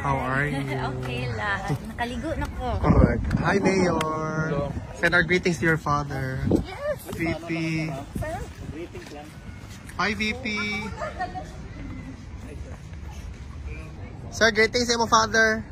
How are you? Okay lang. Nakaligo na ko. Correct. Hi, Mayor. Send our greetings to your father. Yes. VP. Hi, VP. Sir, greetings sa mo, father.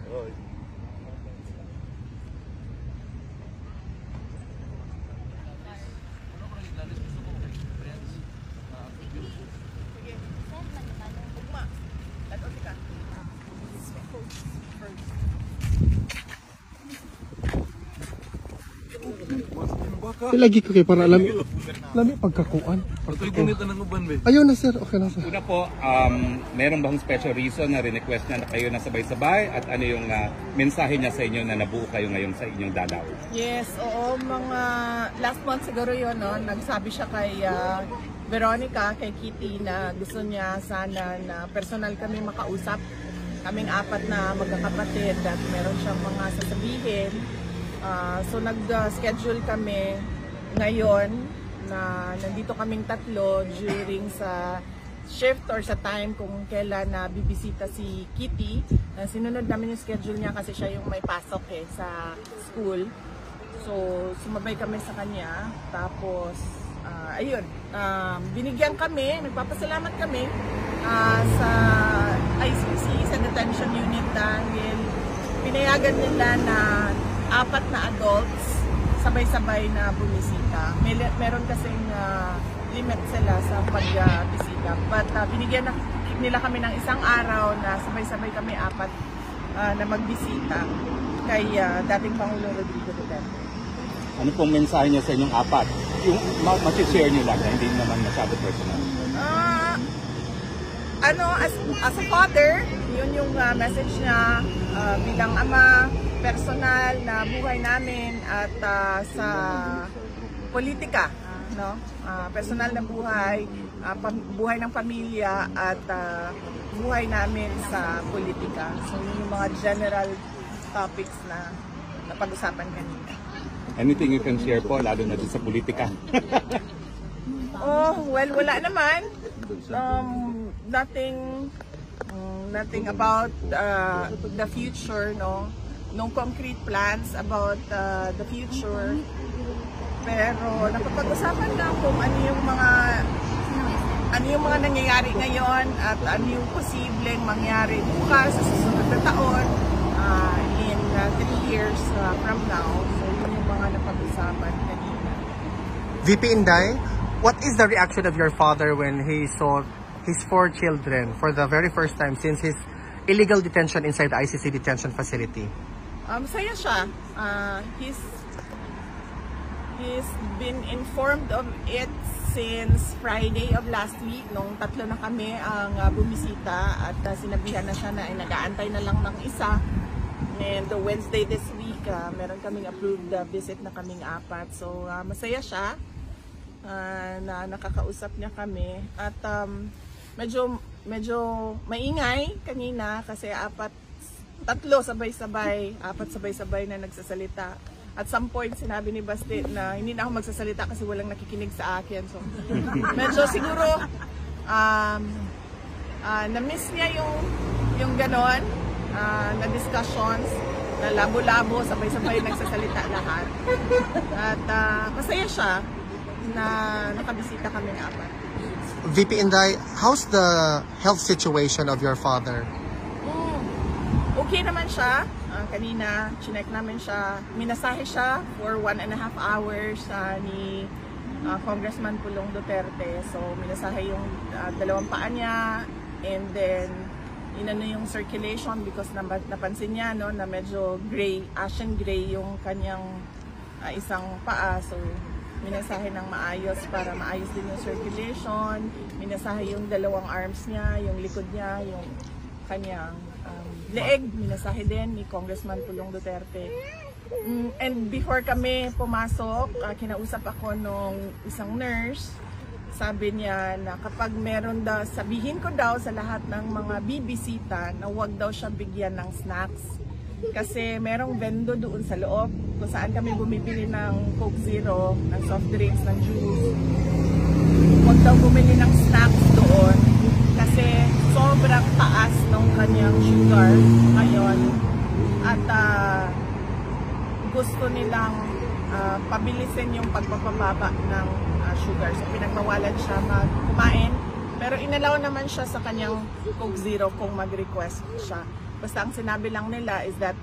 Lagi ko kayo para alam pagkakuan. Ayun na sir, okay na sir. Una po, meron bang special reason na request na kayo na sabay-sabay at ano yung mensahe niya sa inyo na nabuo kayo ngayon sa inyong dalaw? Yes, oo, mga last month siguro yun, no? Nagsabi siya kay Veronica, kay Kitty na gusto niya sana na personal kami makausap. Kaming apat na magkakapatid at meron siyang mga sasabihin. So nag-schedule kami ngayon na nandito kaming tatlo during sa shift or sa time kung kailan na bibisita si Kitty. Sinunod namin yung schedule niya kasi siya yung may pasok sa school. So sumabay kami sa kanya. Tapos ayun, binigyan kami, nagpapasalamat kami sa ICC, sa detention unit dahil pinayagan nila na 4 na adults sabay-sabay na bumisita. Meron kasing limit sila sa pagbisita. But binigyan nila kami ng isang araw na sabay-sabay kami 4 na magbisita kay dating Pangulong Rodrigo Duterte. Ano pong mensahe niya sa inyong 4? Yung ma-share niyo lang, hindi naman masyado personal. As a father, yun yung message niya bilang ama, personal na buhay namin at sa politika, no? Personal na buhay, buhay ng pamilya at buhay namin sa politika. So yun yung mga general topics na napag-usapan kanina. Anything you can share po, lalo na sa politika? Well, wala naman. Nothing about the future, no? No concrete plans about the future. Pero napapag-usapan lang kung ano yung mga nangyayari ngayon at ano yung posibleng mangyari bukas sa susunod na taon in 3 years from now. So yun yung mga napag-usapan kanina. VP Inday, what is the reaction of your father when he saw his 4 children for the very first time since his illegal detention inside the ICC detention facility? Masaya siya. He's been informed of it since Friday of last week nung 3 na kami ang bumisita at sinabihan na siya na ay nag-aantay na lang ng isa. And Wednesday this week, meron kaming approved visit na kaming 4. So masaya siya na nakakausap niya kami at medyo maingay kanina kasi 3 sabay-sabay, 4 sabay-sabay na nagsasalita. At some point, sinabi ni Basti na hindi na ako magsasalita kasi walang nakikinig sa akin. So, medyo siguro, na-miss niya yung ganon, na discussions, na labo-labo, sabay-sabay nagsasalita lahat. At masaya siya na nakabisita kami ng 4. VP Inday, how's the health situation of your father? Okay naman siya. Kanina, chinek namin siya. Minasahe siya for 1.5 hours ni Congressman Pulong Duterte. So, minasahe yung 2 paa niya. And then, inano yung circulation because napansin niya no, na medyo gray, ashen gray yung kanyang isang paa. So, minasahe ng maayos para maayos din yung circulation. Minasahe yung 2 arms niya, yung likod niya, yung kanyang leeg, minasahe din ni Congressman Pulong Duterte. And before kami pumasok, kinausap ako nung isang nurse. Sabi niya na kapag meron daw, sabihin ko daw sa lahat ng mga bibisita na huwag daw siya bigyan ng snacks. Kasi merong vendo doon sa loob kung saan kami bumibili ng Coke Zero, ng soft drinks, ng juice. Huwag daw bumili ng snacks doon kasi kasi sobrang taas ng kanyang sugar ngayon at gusto nilang pabilisin yung pagpapababa ng sugar. So pinagbawalan siya kumain, pero inalaw naman siya sa kanyang Coke Zero kung mag-request siya. Basta ang sinabi lang nila is that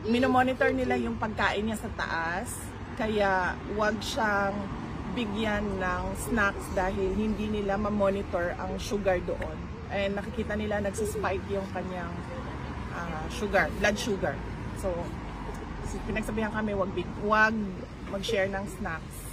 minomonitor nila yung pagkain niya sa taas, kaya wag siyang bigyan ng snacks dahil hindi nila ma-monitor ang sugar doon. And nakikita nila nagsispike yung kanyang blood sugar. So pinagsabihan kami wag mag-share ng snacks.